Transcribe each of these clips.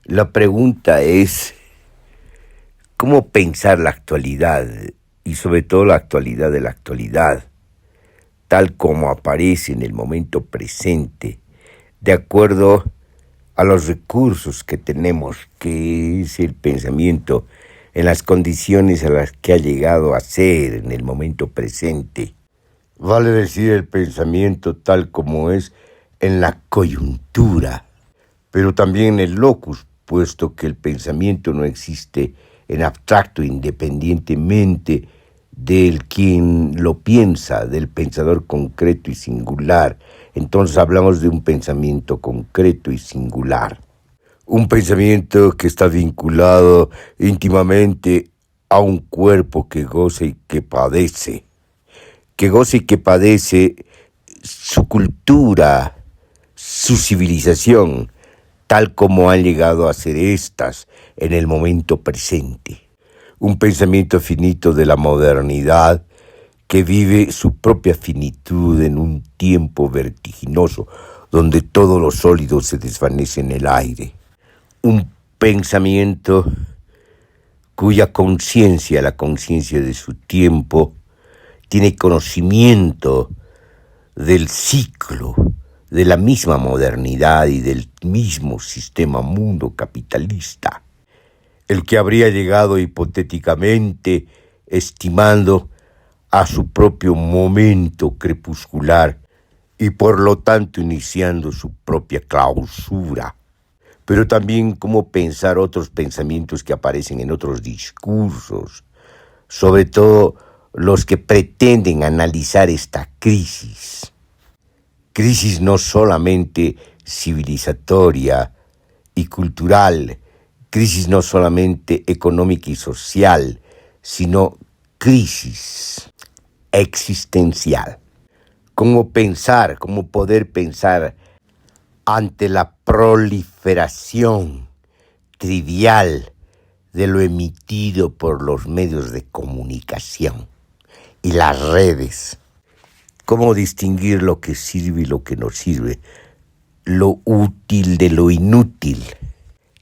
La pregunta es, ¿cómo pensar la actualidad y sobre todo la actualidad de la actualidad, tal como aparece en el momento presente, de acuerdo a los recursos que tenemos, que es el pensamiento, en las condiciones a las que ha llegado a ser en el momento presente? Vale decir el pensamiento tal como es en la coyuntura, pero también en el locus, puesto que el pensamiento no existe en abstracto independientemente del quien lo piensa, del pensador concreto y singular. Entonces hablamos de un pensamiento concreto y singular. Un pensamiento que está vinculado íntimamente a un cuerpo que goza y que padece. Que goza y que padece su cultura, su civilización, tal como han llegado a ser estas en el momento presente. Un pensamiento finito de la modernidad que vive su propia finitud en un tiempo vertiginoso donde todo lo sólido se desvanece en el aire. Un pensamiento cuya conciencia, la conciencia de su tiempo, tiene conocimiento del ciclo, de la misma modernidad y del mismo sistema mundo capitalista, el que habría llegado hipotéticamente estimando a su propio momento crepuscular y por lo tanto iniciando su propia clausura. Pero también cómo pensar otros pensamientos que aparecen en otros discursos, sobre todo los que pretenden analizar esta crisis no solamente civilizatoria y cultural, crisis no solamente económica y social, sino crisis existencial. ¿Cómo pensar, cómo poder pensar ante la proliferación trivial de lo emitido por los medios de comunicación y las redes? ¿Cómo distinguir lo que sirve y lo que no sirve? Lo útil de lo inútil,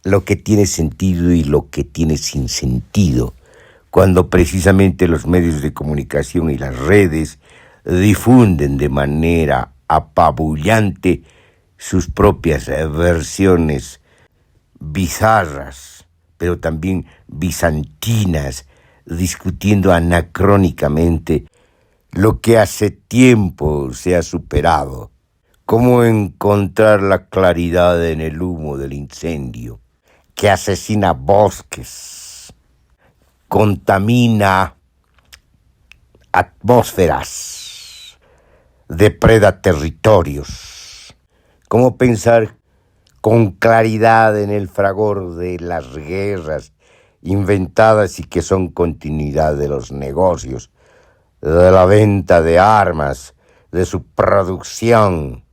lo que tiene sentido y lo que tiene sin sentido, cuando precisamente los medios de comunicación y las redes difunden de manera apabullante sus propias versiones bizarras, pero también bizantinas, discutiendo anacrónicamente lo que hace tiempo se ha superado. ¿Cómo encontrar la claridad en el humo del incendio que asesina bosques, contamina atmósferas, depreda territorios? ¿Cómo pensar con claridad en el fragor de las guerras inventadas y que son continuidad de los negocios, de la venta de armas, de su producción,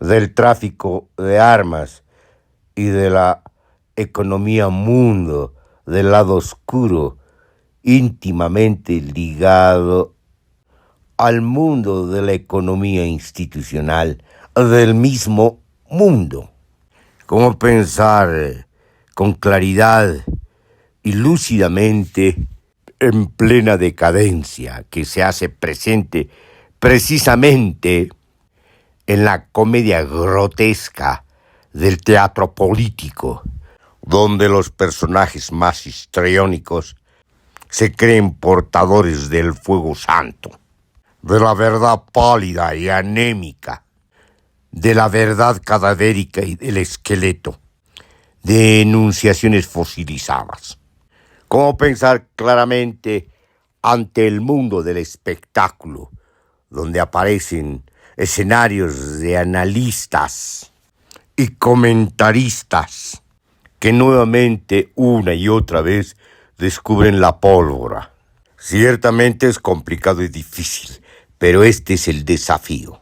del tráfico de armas y de la economía mundo, del lado oscuro, íntimamente ligado al mundo de la economía institucional del mismo mundo? ¿Cómo pensar con claridad y lúcidamente en plena decadencia que se hace presente precisamente en la comedia grotesca del teatro político, donde los personajes más histriónicos se creen portadores del fuego santo, de la verdad pálida y anémica, de la verdad cadavérica y del esqueleto, de enunciaciones fosilizadas? ¿Cómo pensar claramente ante el mundo del espectáculo, donde aparecen escenarios de analistas y comentaristas que nuevamente una y otra vez descubren la pólvora? Ciertamente es complicado y difícil, pero este es el desafío.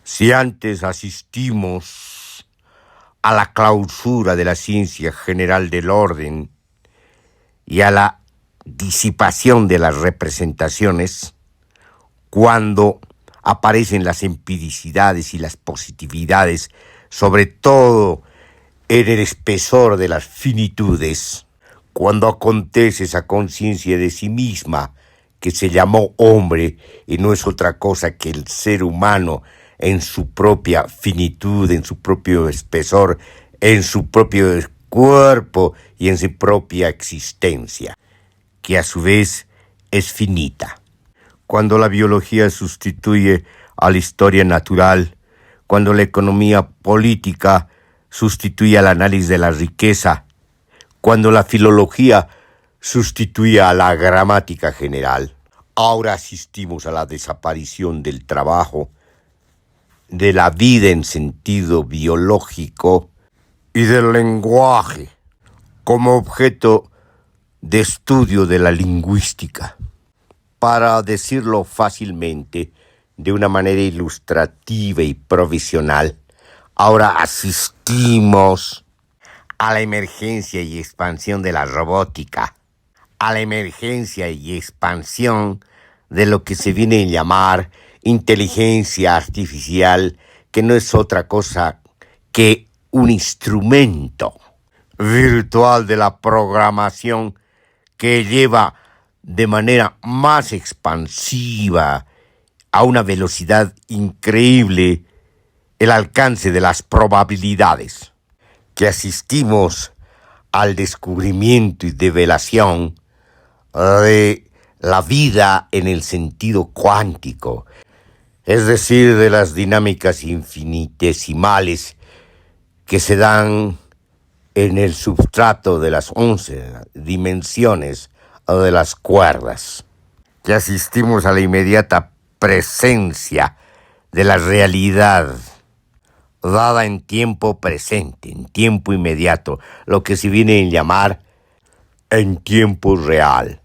Si antes asistimos a la clausura de la ciencia general del orden y a la disipación de las representaciones, cuando aparecen las empiricidades y las positividades, sobre todo en el espesor de las finitudes, cuando acontece esa conciencia de sí misma que se llamó hombre y no es otra cosa que el ser humano en su propia finitud, en su propio espesor, en su propio cuerpo y en su propia existencia, que a su vez es finita. Cuando la biología sustituye a la historia natural, cuando la economía política sustituye al análisis de la riqueza, cuando la filología sustituye a la gramática general, ahora asistimos a la desaparición del trabajo, de la vida en sentido biológico y del lenguaje como objeto de estudio de la lingüística. Para decirlo fácilmente, de una manera ilustrativa y provisional, ahora asistimos a la emergencia y expansión de la robótica, a la emergencia y expansión de lo que se viene a llamar inteligencia artificial, que no es otra cosa que un instrumento virtual de la programación que lleva de manera más expansiva, a una velocidad increíble, el alcance de las probabilidades, que asistimos al descubrimiento y develación de la vida en el sentido cuántico, es decir, de las dinámicas infinitesimales que se dan en el substrato de las 11 dimensiones de las cuerdas, que asistimos a la inmediata presencia de la realidad dada en tiempo presente, en tiempo inmediato, lo que se viene a llamar en tiempo real.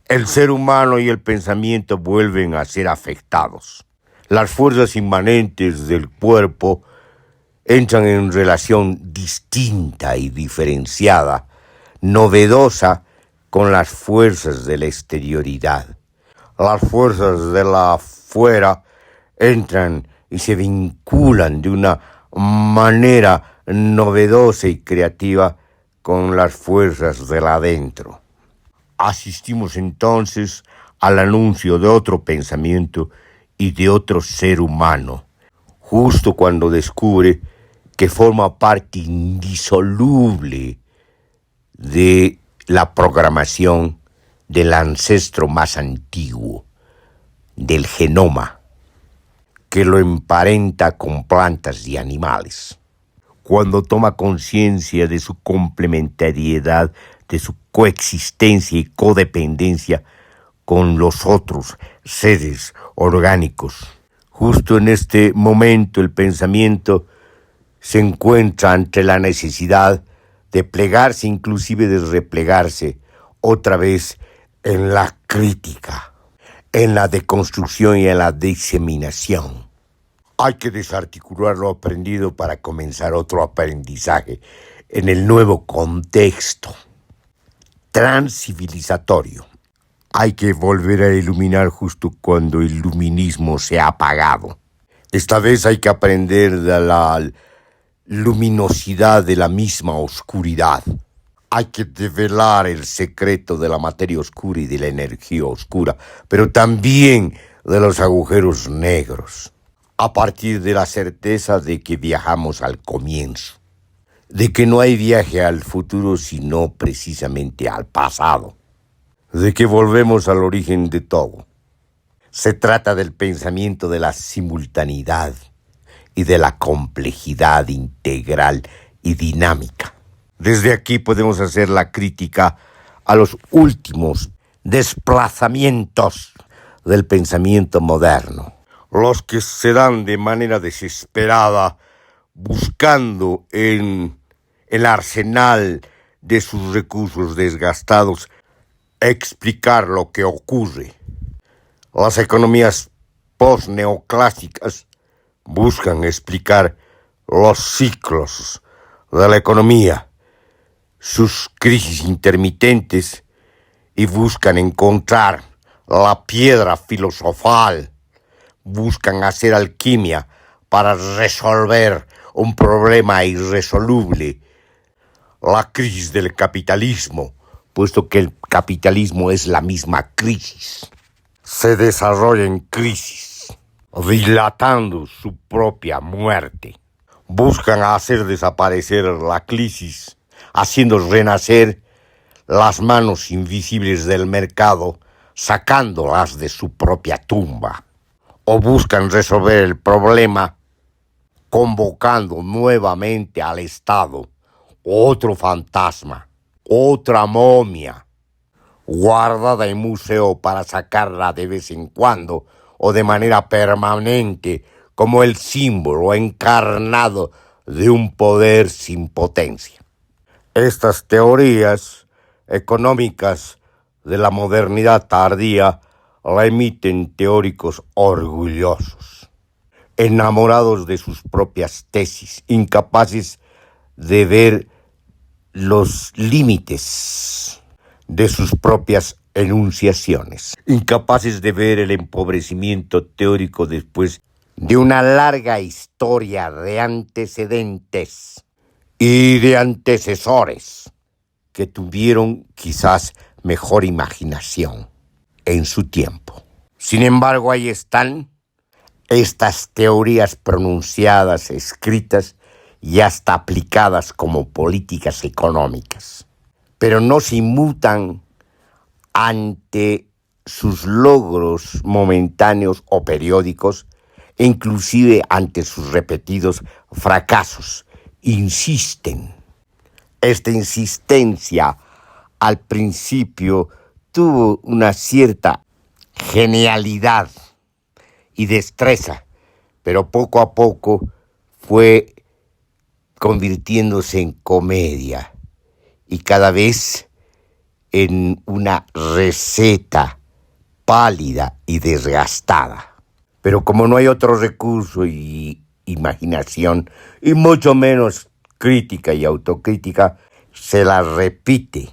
El ser humano y el pensamiento vuelven a ser afectados. Las fuerzas inmanentes del cuerpo entran en relación distinta y diferenciada, novedosa, con las fuerzas de la exterioridad. Las fuerzas de la afuera entran y se vinculan de una manera novedosa y creativa con las fuerzas de la adentro. Asistimos entonces al anuncio de otro pensamiento y de otro ser humano, justo cuando descubre que forma parte indisoluble de la programación del ancestro más antiguo, del genoma, que lo emparenta con plantas y animales. Cuando toma conciencia de su complementariedad, de su coexistencia y codependencia con los otros seres orgánicos. Justo en este momento el pensamiento se encuentra ante la necesidad de plegarse, inclusive de replegarse otra vez en la crítica, en la deconstrucción y en la diseminación. Hay que desarticular lo aprendido para comenzar otro aprendizaje en el nuevo contexto transcivilizatorio. Hay que volver a iluminar justo cuando el luminismo se ha apagado. Esta vez hay que aprender de la luminosidad de la misma oscuridad. Hay que develar el secreto de la materia oscura y de la energía oscura, pero también de los agujeros negros, a partir de la certeza de que viajamos al comienzo, de que no hay viaje al futuro sino precisamente al pasado, de que volvemos al origen de todo. Se trata del pensamiento de la simultaneidad y de la complejidad integral y dinámica. Desde aquí podemos hacer la crítica a los últimos desplazamientos del pensamiento moderno, los que se dan de manera desesperada buscando en el arsenal de sus recursos desgastados explicar lo que ocurre. Las economías post-neoclásicas buscan explicar los ciclos de la economía, sus crisis intermitentes, y buscan encontrar la piedra filosofal, buscan hacer alquimia para resolver un problema irresoluble la crisis del capitalismo, puesto que el capitalismo es la misma crisis. Se desarrolla en crisis, dilatando su propia muerte. Buscan hacer desaparecer la crisis, haciendo renacer las manos invisibles del mercado, sacándolas de su propia tumba. O buscan resolver el problema convocando nuevamente al Estado, otro fantasma, otra momia, guardada en museo para sacarla de vez en cuando o de manera permanente como el símbolo encarnado de un poder sin potencia. Estas teorías económicas de la modernidad tardía la emiten teóricos orgullosos, enamorados de sus propias tesis, incapaces de ver los límites de sus propias enunciaciones, incapaces de ver el empobrecimiento teórico después de una larga historia de antecedentes y de antecesores que tuvieron quizás mejor imaginación en su tiempo. Sin embargo, ahí están estas teorías pronunciadas, escritas y hasta aplicadas como políticas económicas, pero no se inmutan ante sus logros momentáneos o periódicos, e inclusive ante sus repetidos fracasos. Insisten. Esta insistencia al principio tuvo una cierta genialidad y destreza, pero poco a poco fue convirtiéndose en comedia y cada vez en una receta pálida y desgastada. Pero como no hay otro recurso y imaginación, y mucho menos crítica y autocrítica, se la repite,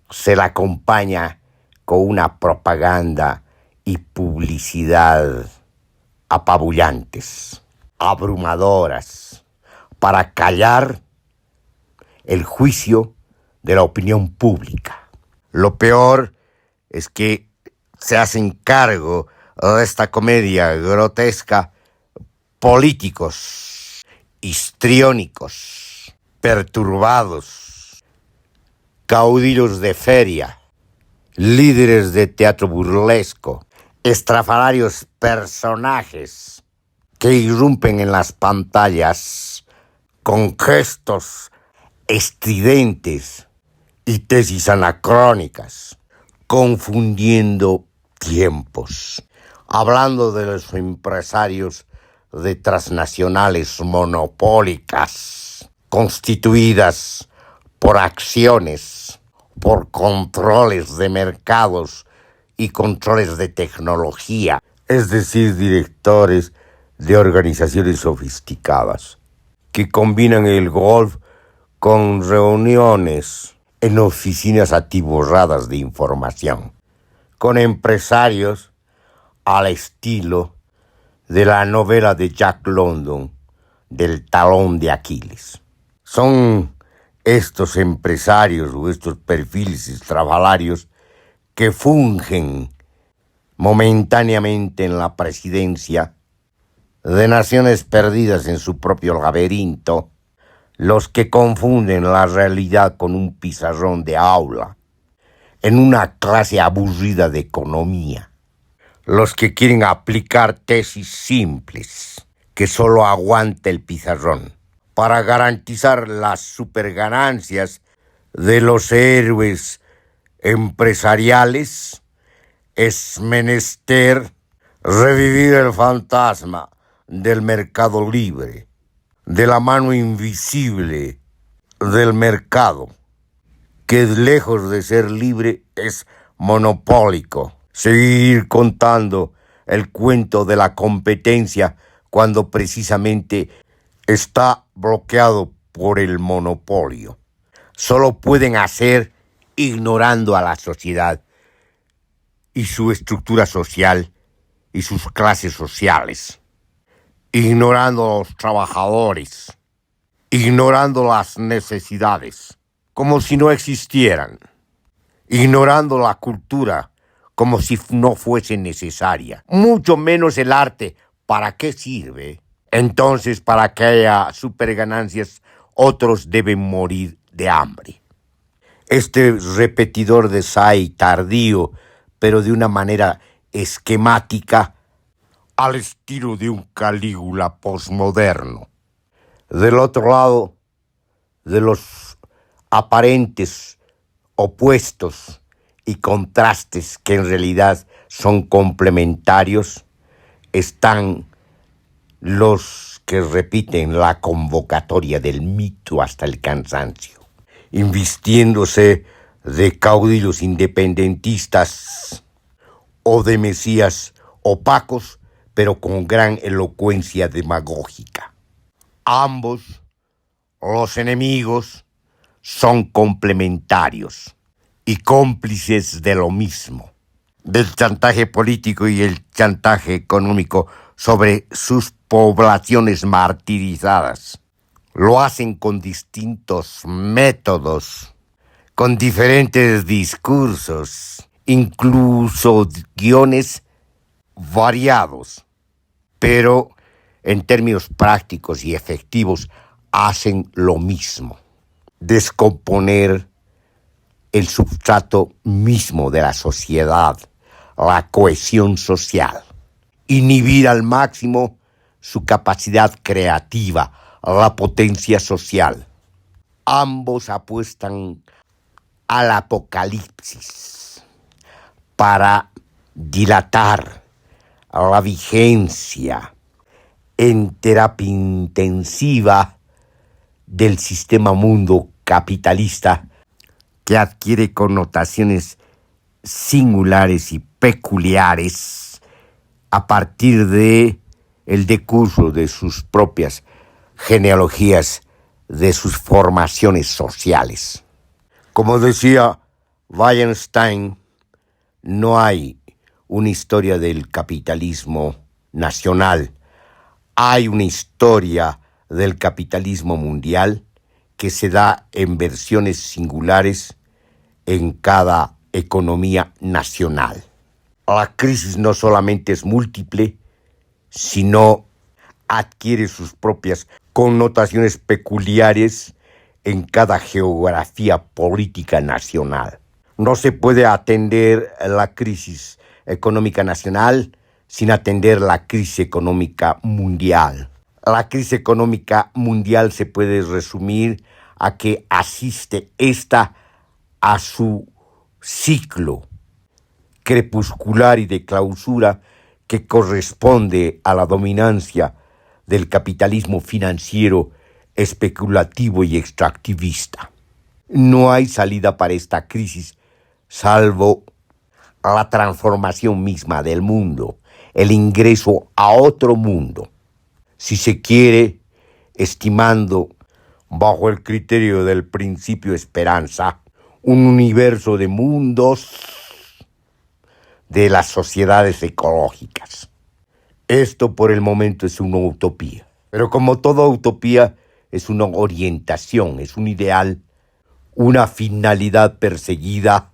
se la acompaña con una propaganda y publicidad apabullantes, abrumadoras, para callar el juicio de la opinión pública. Lo peor es que se hacen cargo de esta comedia grotesca políticos, histriónicos, perturbados, caudillos de feria, líderes de teatro burlesco, estrafalarios personajes que irrumpen en las pantallas con gestos estridentes y tesis anacrónicas, confundiendo tiempos, hablando de los empresarios de transnacionales monopólicas, constituidas por acciones, por controles de mercados y controles de tecnología, es decir, directores de organizaciones sofisticadas, que combinan el golf con reuniones en oficinas atiborradas de información, con empresarios al estilo de la novela de Jack London, del talón de Aquiles. Son estos empresarios o estos perfiles estrafalarios que fungen momentáneamente en la presidencia de naciones perdidas en su propio laberinto, los que confunden la realidad con un pizarrón de aula, en una clase aburrida de economía, los que quieren aplicar tesis simples que solo aguanta el pizarrón para garantizar las superganancias de los héroes empresariales. Es menester revivir el fantasma del mercado libre, de la mano invisible del mercado, que lejos de ser libre es monopólico. Seguir contando el cuento de la competencia cuando precisamente está bloqueado por el monopolio. Solo pueden hacer ignorando a la sociedad y su estructura social y sus clases sociales, ignorando a los trabajadores, ignorando las necesidades, como si no existieran, ignorando la cultura, como si no fuese necesaria, mucho menos el arte. ¿Para qué sirve? Entonces, para que haya superganancias, otros deben morir de hambre. Este repetidor de Say tardío, pero de una manera esquemática, al estilo de un Calígula posmoderno. Del otro lado, de los aparentes opuestos y contrastes que en realidad son complementarios, están los que repiten la convocatoria del mito hasta el cansancio, invistiéndose de caudillos independentistas o de mesías opacos, pero con gran elocuencia demagógica. Ambos, los enemigos, son complementarios y cómplices de lo mismo, del chantaje político y el chantaje económico sobre sus poblaciones martirizadas. Lo hacen con distintos métodos, con diferentes discursos, incluso guiones variados, pero en términos prácticos y efectivos hacen lo mismo: descomponer el sustrato mismo de la sociedad, la cohesión social, inhibir al máximo su capacidad creativa, la potencia social. Ambos apuestan al apocalipsis para dilatar la vigencia en terapia intensiva del sistema mundo capitalista, que adquiere connotaciones singulares y peculiares a partir de el decurso de sus propias genealogías, de sus formaciones sociales. Como decía Wallenstein, no hay una historia del capitalismo nacional, hay una historia del capitalismo mundial que se da en versiones singulares en cada economía nacional. La crisis no solamente es múltiple, sino adquiere sus propias connotaciones peculiares en cada geografía política nacional. No se puede atender la crisis económica nacional sin atender la crisis económica mundial. La crisis económica mundial se puede resumir a que asiste esta a su ciclo crepuscular y de clausura que corresponde a la dominancia del capitalismo financiero, especulativo y extractivista. No hay salida para esta crisis salvo la transformación misma del mundo, el ingreso a otro mundo. Si se quiere, estimando bajo el criterio del principio esperanza, un universo de mundos de las sociedades ecológicas. Esto por el momento es una utopía, pero como toda utopía es una orientación, es un ideal, una finalidad perseguida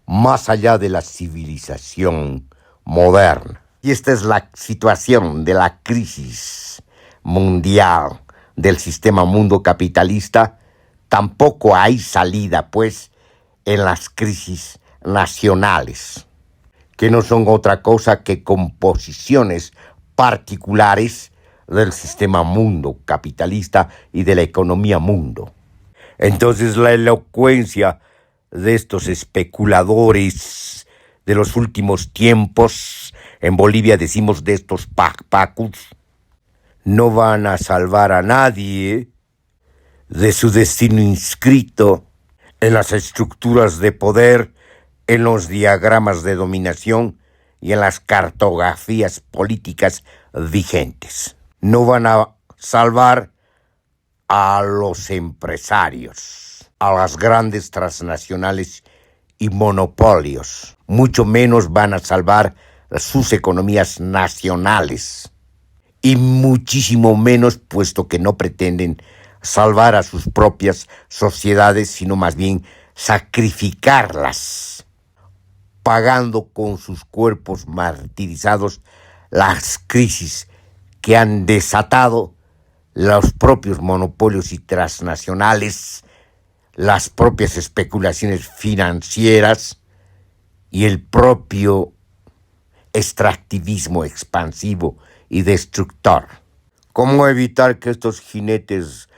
más allá de la civilización moderna. Y esta es la situación de la crisis mundial del sistema mundo capitalista. Tampoco hay salida, pues, en las crisis nacionales, que no son otra cosa que composiciones particulares del sistema mundo capitalista y de la economía mundo. Entonces la elocuencia de estos especuladores de los últimos tiempos, en Bolivia decimos de estos pacpacus, no van a salvar a nadie de su destino inscrito en las estructuras de poder, en los diagramas de dominación y en las cartografías políticas vigentes. No van a salvar a los empresarios, a las grandes transnacionales y monopolios. Mucho menos van a salvar sus economías nacionales. y muchísimo menos puesto que no pretenden salvar a sus propias sociedades, sino más bien sacrificarlas, pagando con sus cuerpos martirizados las crisis que han desatado los propios monopolios y transnacionales, las propias especulaciones financieras y el propio extractivismo expansivo y destructor. ¿Cómo evitar que estos jinetes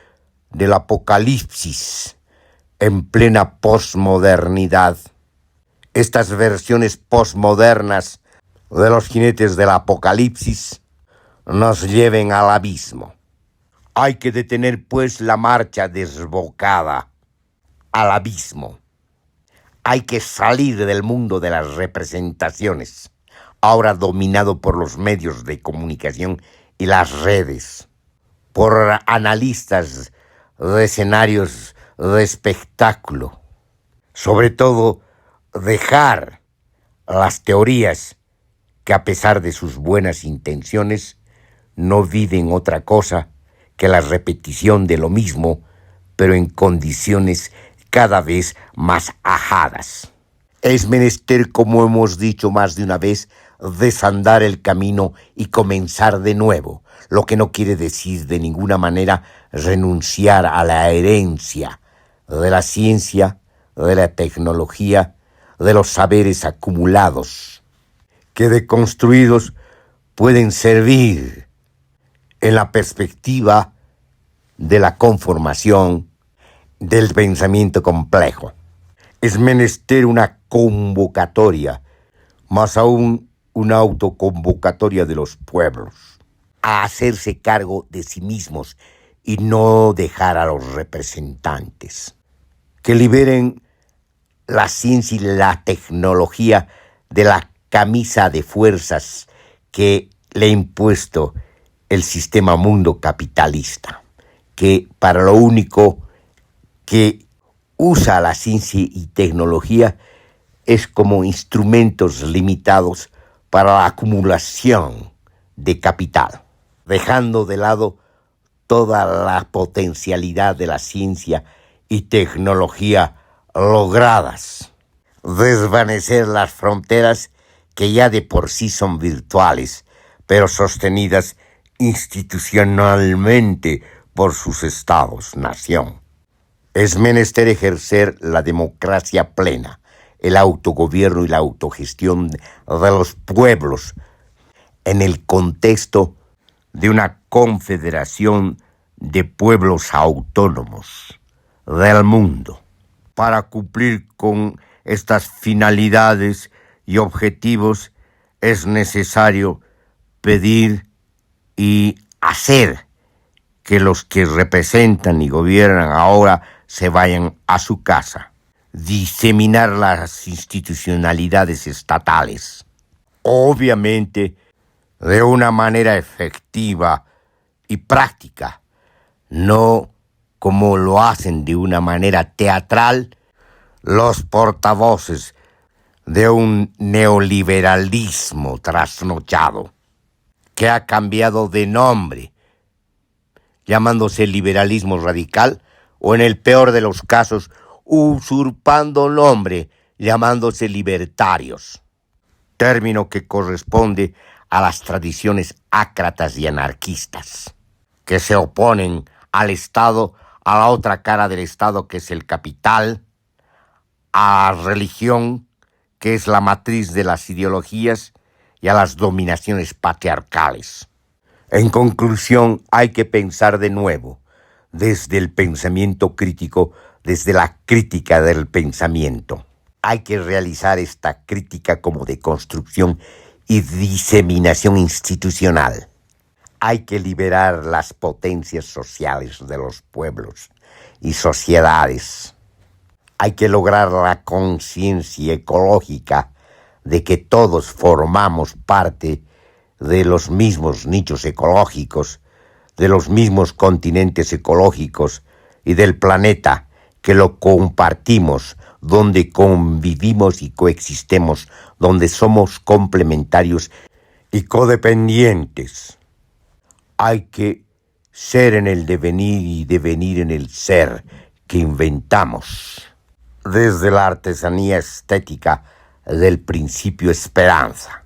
del apocalipsis en plena posmodernidad, estas versiones posmodernas de los jinetes del apocalipsis, nos lleven al abismo? Hay que detener, pues, la marcha desbocada al abismo. Hay que salir del mundo de las representaciones, ahora dominado por los medios de comunicación y las redes, por analistas de escenarios de espectáculo. Sobre todo, dejar las teorías que, a pesar de sus buenas intenciones, no viven otra cosa que la repetición de lo mismo, pero en condiciones cada vez más ajadas. Es menester, como hemos dicho más de una vez, desandar el camino y comenzar de nuevo, lo que no quiere decir de ninguna manera renunciar a la herencia de la ciencia, de la tecnología, de los saberes acumulados, que deconstruidos pueden servir en la perspectiva de la conformación del pensamiento complejo. Es menester una convocatoria, más aún una autoconvocatoria de los pueblos, a hacerse cargo de sí mismos y no dejar a los representantes, que liberen la ciencia y la tecnología de la camisa de fuerzas que le ha impuesto el sistema mundo capitalista, que para lo único que usa la ciencia y tecnología es como instrumentos limitados para la acumulación de capital, dejando de lado toda la potencialidad de la ciencia y tecnología logradas, desvanecer las fronteras que ya de por sí son virtuales, pero sostenidas institucionalmente por sus estados-nación. Es menester ejercer la democracia plena, el autogobierno y la autogestión de los pueblos en el contexto de una confederación de pueblos autónomos del mundo. Para cumplir con estas finalidades y objetivos es necesario pedir y hacer que los que representan y gobiernan ahora se vayan a su casa, diseminar las institucionalidades estatales, obviamente de una manera efectiva y práctica, no como lo hacen de una manera teatral los portavoces de un neoliberalismo trasnochado, que ha cambiado de nombre, llamándose liberalismo radical, o en el peor de los casos, usurpando nombre, llamándose libertarios, término que corresponde a las tradiciones ácratas y anarquistas, que se oponen al Estado, a la otra cara del Estado, que es el capital, a la religión, que es la matriz de las ideologías, y a las dominaciones patriarcales. En conclusión, hay que pensar de nuevo, desde el pensamiento crítico, desde la crítica del pensamiento. Hay que realizar esta crítica como de construcción y diseminación institucional. Hay que liberar las potencias sociales de los pueblos y sociedades. Hay que lograr la conciencia ecológica de que todos formamos parte de los mismos nichos ecológicos, de los mismos continentes ecológicos y del planeta, que lo compartimos, donde convivimos y coexistemos, donde somos complementarios y codependientes. Hay que ser en el devenir y devenir en el ser que inventamos. Desde la artesanía estética del principio esperanza.